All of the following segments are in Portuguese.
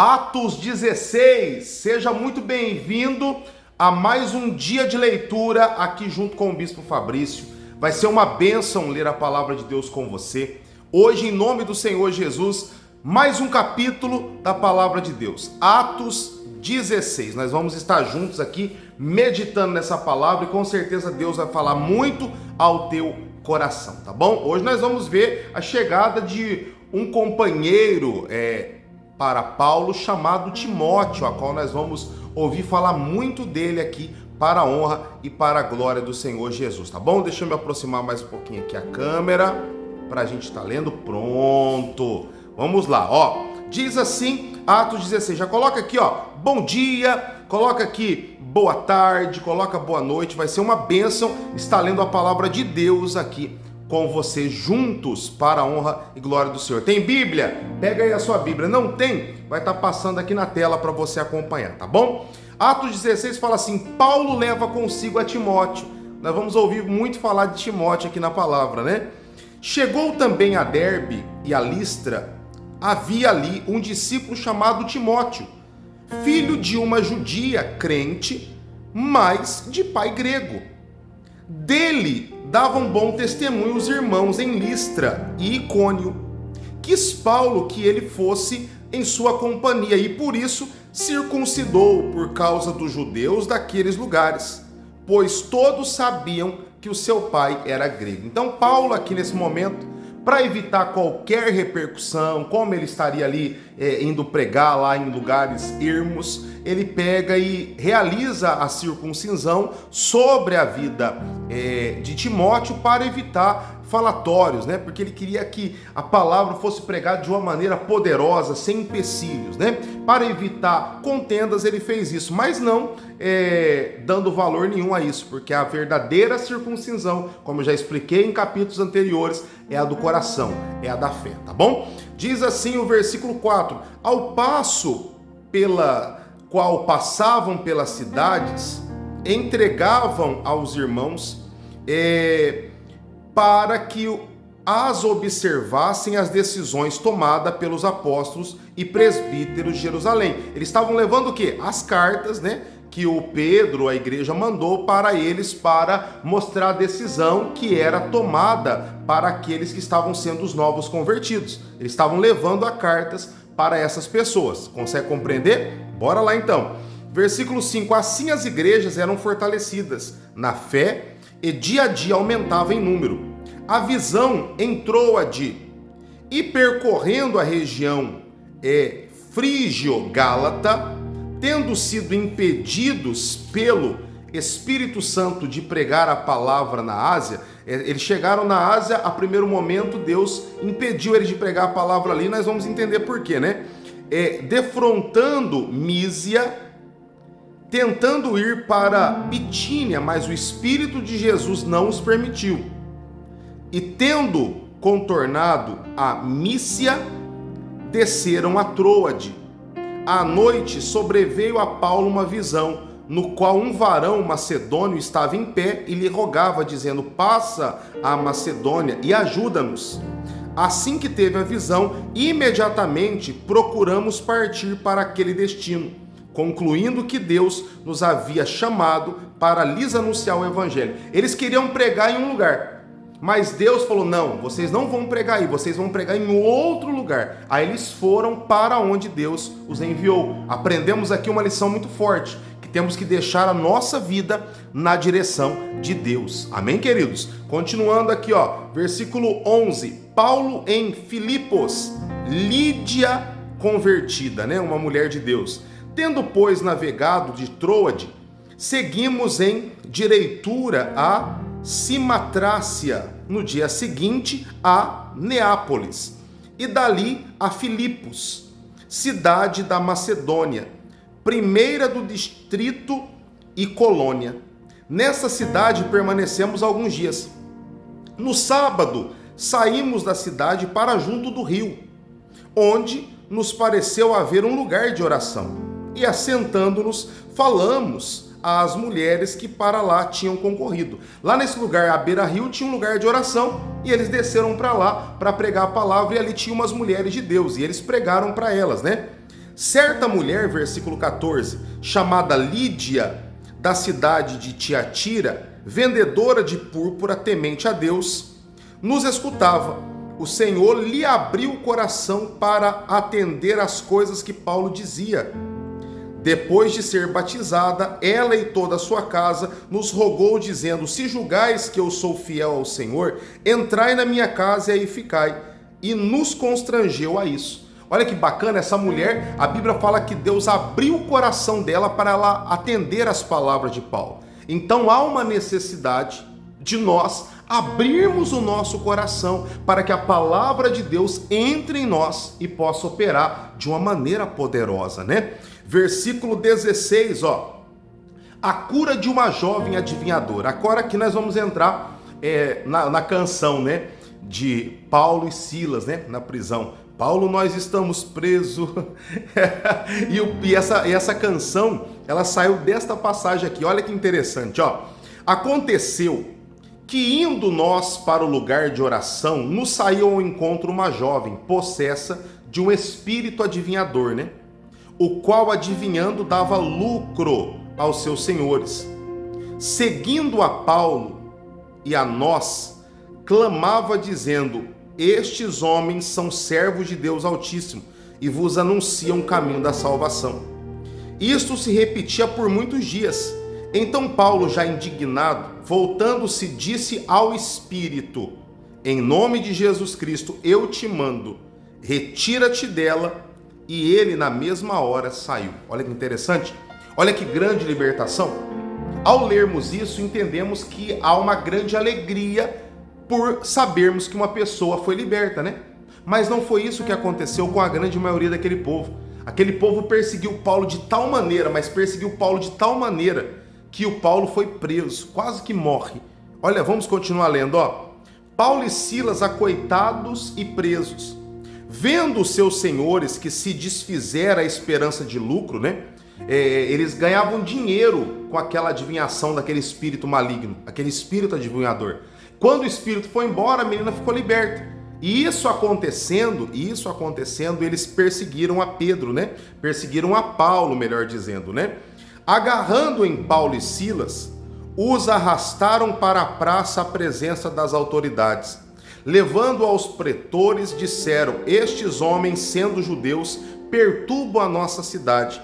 Atos 16, seja muito bem-vindo a mais um dia de leitura aqui junto com o Bispo Fabrício. Vai ser uma bênção ler a palavra de Deus com você. Hoje, em nome do Senhor Jesus, mais um capítulo da palavra de Deus, Atos 16. Nós vamos estar juntos aqui meditando nessa palavra e com certeza Deus vai falar muito ao teu coração, tá bom? Hoje nós vamos ver a chegada de um companheiro para Paulo chamado Timóteo, a qual nós vamos ouvir falar muito dele aqui para a honra e para a glória do Senhor Jesus, tá bom? Deixa eu me aproximar mais um pouquinho aqui a câmera para a gente estar lendo. Pronto, vamos lá, ó. Diz assim, Atos 16, já coloca aqui, ó, bom dia, coloca aqui boa tarde, coloca boa noite, vai ser uma bênção estar lendo a palavra de Deus aqui com você juntos para a honra e glória do Senhor. Tem Bíblia? Pega aí a sua Bíblia. Não tem? Vai estar passando aqui na tela para você acompanhar, tá bom? Atos 16 fala assim, Paulo leva consigo a Timóteo. Nós vamos ouvir muito falar de Timóteo aqui na palavra, né? Chegou também a Derbe e a Listra, havia ali um discípulo chamado Timóteo, filho de uma judia crente, mas de pai grego. Dele davam bom testemunho os irmãos em Listra e Icônio. Quis Paulo que ele fosse em sua companhia e por isso circuncidou por causa dos judeus daqueles lugares, pois todos sabiam que o seu pai era grego. Então Paulo aqui nesse momento, para evitar qualquer repercussão, como ele estaria ali indo pregar lá em lugares ermos, ele pega e realiza a circuncisão sobre a vida de Timóteo para evitar falatórios, né? Porque ele queria que a palavra fosse pregada de uma maneira poderosa, sem empecilhos, né? Para evitar contendas ele fez isso, mas não dando valor nenhum a isso, porque a verdadeira circuncisão, como eu já expliquei em capítulos anteriores, é a do coração, é a da fé, tá bom? Diz assim o versículo 4, ao passo pela qual passavam pelas cidades, entregavam aos irmãos para que as observassem as decisões tomadas pelos apóstolos e presbíteros de Jerusalém. Eles estavam levando o quê? As cartas, né? Que o Pedro, a igreja, mandou para eles para mostrar a decisão que era tomada para aqueles que estavam sendo os novos convertidos. Eles estavam levando as cartas para essas pessoas. Consegue compreender? Bora lá então. Versículo 5. Assim as igrejas eram fortalecidas na fé e dia a dia aumentava em número. A visão entrou-a e percorrendo a região frígio-gálata, tendo sido impedidos pelo Espírito Santo de pregar a palavra na Ásia, eles chegaram na Ásia, a primeiro momento Deus impediu eles de pregar a palavra ali, nós vamos entender por quê, né? Defrontando Mísia, tentando ir para Bitínia, mas o Espírito de Jesus não os permitiu. E tendo contornado a Mísia, desceram a Troade. À noite sobreveio a Paulo uma visão, no qual um varão macedônio estava em pé e lhe rogava, dizendo, passa a Macedônia e ajuda-nos. Assim que teve a visão, imediatamente procuramos partir para aquele destino, concluindo que Deus nos havia chamado para lhes anunciar o evangelho. Eles queriam pregar em um lugar, mas Deus falou, não, vocês não vão pregar aí, vocês vão pregar em outro lugar. Aí eles foram para onde Deus os enviou. Aprendemos aqui uma lição muito forte, que temos que deixar a nossa vida na direção de Deus. Amém, queridos? Continuando aqui, ó, versículo 11. Paulo em Filipos, Lídia convertida, né? Uma mulher de Deus. Tendo, pois, navegado de Troade, seguimos em direitura a Simatrácia, no dia seguinte a Neápolis, e dali a Filipos, cidade da Macedônia, primeira do distrito e colônia. Nessa cidade permanecemos alguns dias. No sábado, saímos da cidade para junto do rio, onde nos pareceu haver um lugar de oração, e assentando-nos, falamos às mulheres que para lá tinham concorrido. Lá nesse lugar, à beira-rio, tinha um lugar de oração, e eles desceram para lá para pregar a palavra, e ali tinha umas mulheres de Deus, e eles pregaram para elas, né? Certa mulher, versículo 14, chamada Lídia, da cidade de Tiatira, vendedora de púrpura, temente a Deus, nos escutava. O Senhor lhe abriu o coração para atender às coisas que Paulo dizia. Depois de ser batizada, ela e toda a sua casa nos rogou, dizendo: se julgais que eu sou fiel ao Senhor, entrai na minha casa e aí ficai. E nos constrangeu a isso. Olha que bacana, essa mulher, a Bíblia fala que Deus abriu o coração dela para ela atender às palavras de Paulo. Então há uma necessidade de nós abrirmos o nosso coração para que a palavra de Deus entre em nós e possa operar de uma maneira poderosa, né? Versículo 16, ó. A cura de uma jovem adivinhadora. Agora aqui nós vamos entrar na canção, né? De Paulo e Silas, né? Na prisão. Paulo, nós estamos presos. e essa canção, ela saiu desta passagem aqui. Olha que interessante, ó. Aconteceu que, indo nós para o lugar de oração, nos saiu ao encontro uma jovem possessa de um espírito adivinhador, né? O qual, adivinhando, dava lucro aos seus senhores. Seguindo a Paulo e a nós, clamava dizendo: estes homens são servos de Deus Altíssimo e vos anunciam o caminho da salvação. Isto se repetia por muitos dias. Então Paulo, já indignado, voltando-se, disse ao Espírito: em nome de Jesus Cristo eu te mando, retira-te dela. E ele na mesma hora saiu. Olha que interessante, olha que grande libertação. Ao lermos isso, entendemos que há uma grande alegria por sabermos que uma pessoa foi liberta, né? Mas não foi isso que aconteceu com a grande maioria daquele povo. Aquele povo perseguiu Paulo de tal maneira, mas perseguiu Paulo de tal maneira que o Paulo foi preso, quase que morre. Olha, vamos continuar lendo, ó. Paulo e Silas acoitados e presos, vendo os seus senhores que se desfizera a esperança de lucro, né? Eles ganhavam dinheiro com aquela adivinhação daquele espírito maligno, aquele espírito adivinhador. Quando o espírito foi embora, a menina ficou liberta. E isso acontecendo, eles perseguiram a Pedro, né? Perseguiram a Paulo, melhor dizendo, né? Agarrando em Paulo e Silas, os arrastaram para a praça à presença das autoridades. Levando aos pretores, disseram: estes homens, sendo judeus, perturbam a nossa cidade,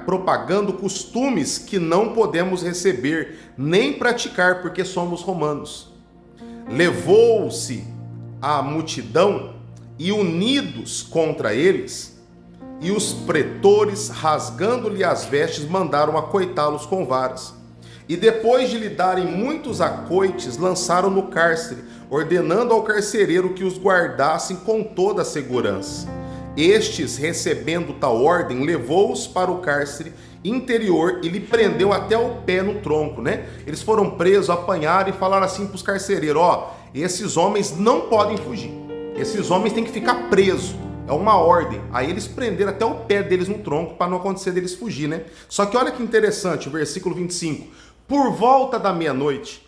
propagando costumes que não podemos receber nem praticar, porque somos romanos. Levou-se a multidão e, unidos contra eles, e os pretores, rasgando-lhe as vestes, mandaram acoitá-los com varas. E depois de lhe darem muitos acoites, lançaram no cárcere, ordenando ao carcereiro que os guardassem com toda a segurança. Estes, recebendo tal ordem, levou-os para o cárcere interior e lhe prendeu até o pé no tronco, né? Eles foram presos, apanharam e falaram assim para os carcereiros: ó, esses homens não podem fugir, esses homens têm que ficar presos, é uma ordem. Aí eles prenderam até o pé deles no tronco para não acontecer deles fugir, né? Só que olha que interessante, o versículo 25. Por volta da meia-noite,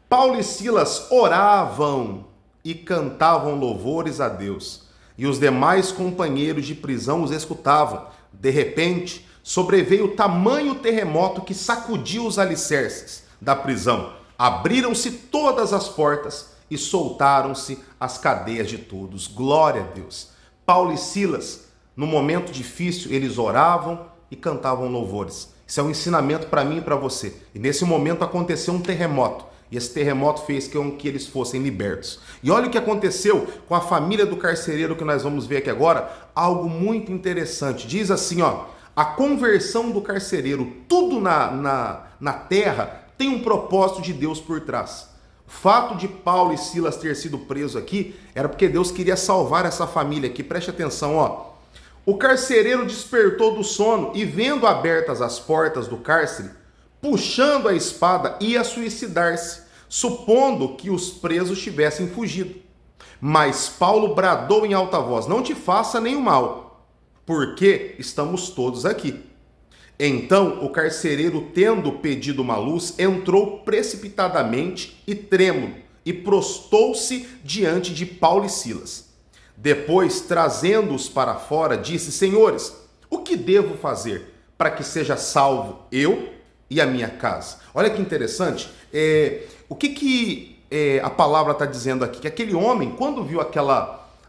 Paulo e Silas oravam e cantavam louvores a Deus, e os demais companheiros de prisão os escutavam. De repente, sobreveio tamanho terremoto que sacudiu os alicerces da prisão. Abriram-se todas as portas e soltaram-se as cadeias de todos. Glória a Deus. Paulo e Silas, no momento difícil, eles oravam e cantavam louvores. Isso é um ensinamento para mim e para você. E nesse momento aconteceu um terremoto. E esse terremoto fez com que eles fossem libertos. E olha o que aconteceu com a família do carcereiro, que nós vamos ver aqui agora. Algo muito interessante. Diz assim, ó: a conversão do carcereiro, tudo na terra tem um propósito de Deus por trás. O fato de Paulo e Silas ter sido presos aqui era porque Deus queria salvar essa família aqui. Preste atenção, ó. O carcereiro despertou do sono e, vendo abertas as portas do cárcere, puxando a espada, ia suicidar-se, supondo que os presos tivessem fugido. Mas Paulo bradou em alta voz: não te faça nenhum mal, porque estamos todos aqui. Então o carcereiro, tendo pedido uma luz, entrou precipitadamente e trêmulo, e prostou-se diante de Paulo e Silas. Depois, trazendo-os para fora, disse: Senhores, o que devo fazer para que seja salvo eu e a minha casa? Olha que interessante. O que a palavra está dizendo aqui? Que aquele homem, quando viu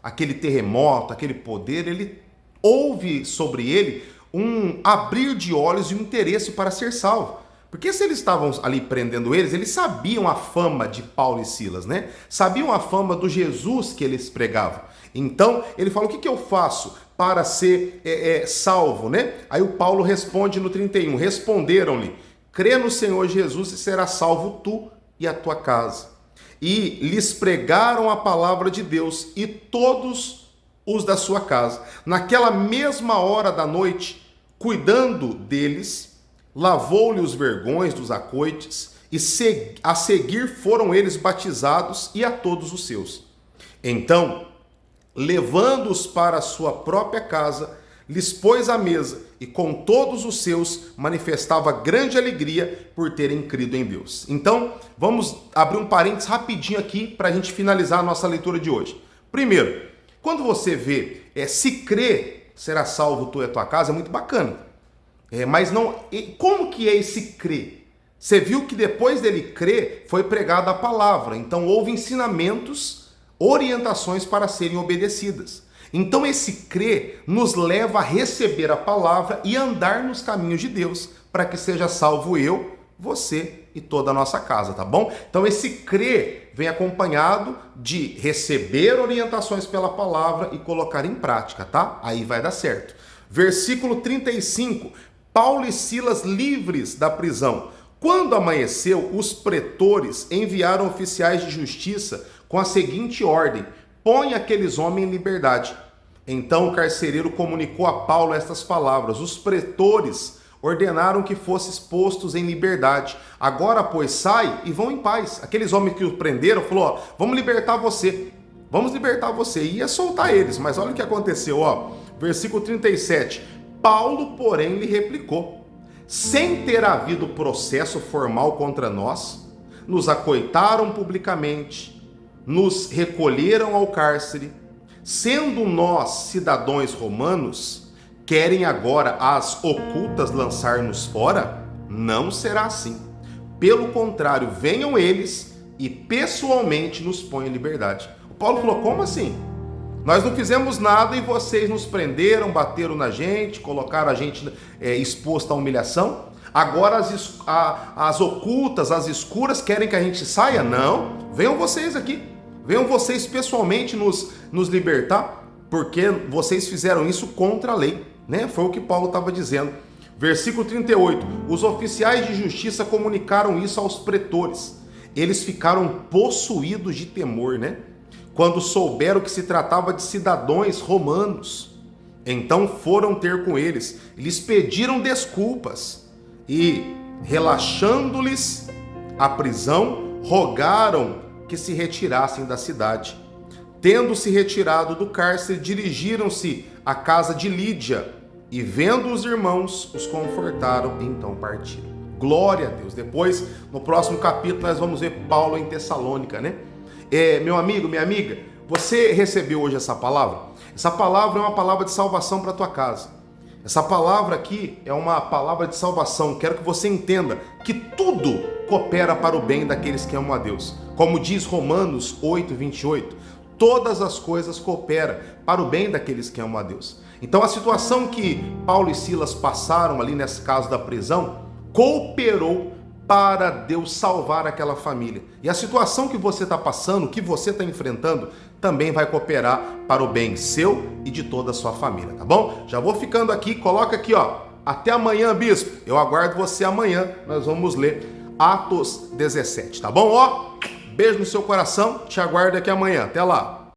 aquele terremoto, aquele poder, ele houve sobre ele um abrir de olhos e um interesse para ser salvo. Porque se eles estavam ali prendendo eles sabiam a fama de Paulo e Silas, né? Sabiam a fama do Jesus que eles pregavam. Então, ele fala: o que eu faço para ser salvo, né? Aí o Paulo responde no 31, responderam-lhe: crê no Senhor Jesus e serás salvo tu e a tua casa. E lhes pregaram a palavra de Deus e todos os da sua casa. Naquela mesma hora da noite, cuidando deles, lavou-lhe os vergões dos acoites, e a seguir foram eles batizados e a todos os seus. Então, levando-os para a sua própria casa, lhes pôs à mesa, e com todos os seus manifestava grande alegria por terem crido em Deus. Então, vamos abrir um parênteses rapidinho aqui para a gente finalizar a nossa leitura de hoje. Primeiro, quando você vê, se crê, será salvo tu e a tua casa, é muito bacana. Mas não, como que é esse crer? Você viu que depois dele crer, foi pregada a palavra. Então houve ensinamentos, orientações para serem obedecidas. Então esse crer nos leva a receber a palavra e andar nos caminhos de Deus, para que seja salvo eu, você e toda a nossa casa, tá bom? Então esse crer vem acompanhado de receber orientações pela palavra e colocar em prática, tá? Aí vai dar certo. Versículo 35. Paulo e Silas livres da prisão. Quando amanheceu, os pretores enviaram oficiais de justiça com a seguinte ordem: põe aqueles homens em liberdade. Então o carcereiro comunicou a Paulo estas palavras: os pretores ordenaram que fossem postos em liberdade. Agora, pois, sai e vão em paz. Aqueles homens que o prenderam falou: vamos libertar você. Vamos libertar você. E ia soltar eles, mas olha o que aconteceu, versículo 37. Paulo, porém, lhe replicou: sem ter havido processo formal contra nós, nos acoitaram publicamente, nos recolheram ao cárcere. Sendo nós cidadãos romanos, querem agora às ocultas lançar-nos fora? Não será assim. Pelo contrário, venham eles e pessoalmente nos põem em liberdade. O Paulo falou: como assim? Nós não fizemos nada e vocês nos prenderam, bateram na gente, colocaram a gente exposto à humilhação. Agora as ocultas, as escuras querem que a gente saia? Não, venham vocês aqui. Venham vocês pessoalmente nos libertar, porque vocês fizeram isso contra a lei, né? Foi o que Paulo estava dizendo. Versículo 38. Os oficiais de justiça comunicaram isso aos pretores. Eles ficaram possuídos de temor, né? Quando souberam que se tratava de cidadãos romanos. Então foram ter com eles, lhes pediram desculpas e, relaxando-lhes a prisão, rogaram que se retirassem da cidade. Tendo-se retirado do cárcere, dirigiram-se à casa de Lídia e, vendo os irmãos, os confortaram e então partiram. Glória a Deus. Depois, no próximo capítulo, nós vamos ver Paulo em Tessalônica, né? Meu amigo, minha amiga, você recebeu hoje essa palavra? Essa palavra é uma palavra de salvação para a tua casa. Essa palavra aqui é uma palavra de salvação. Quero que você entenda que tudo coopera para o bem daqueles que amam a Deus. Como diz Romanos 8, 28, todas as coisas cooperam para o bem daqueles que amam a Deus. Então a situação que Paulo e Silas passaram ali nesse caso da prisão, cooperou para Deus salvar aquela família. E a situação que você está passando, que você está enfrentando, também vai cooperar para o bem seu e de toda a sua família, tá bom? Já vou ficando aqui, coloca aqui, até amanhã, bispo. Eu aguardo você amanhã, nós vamos ler Atos 17, tá bom? Beijo no seu coração, te aguardo aqui amanhã. Até lá.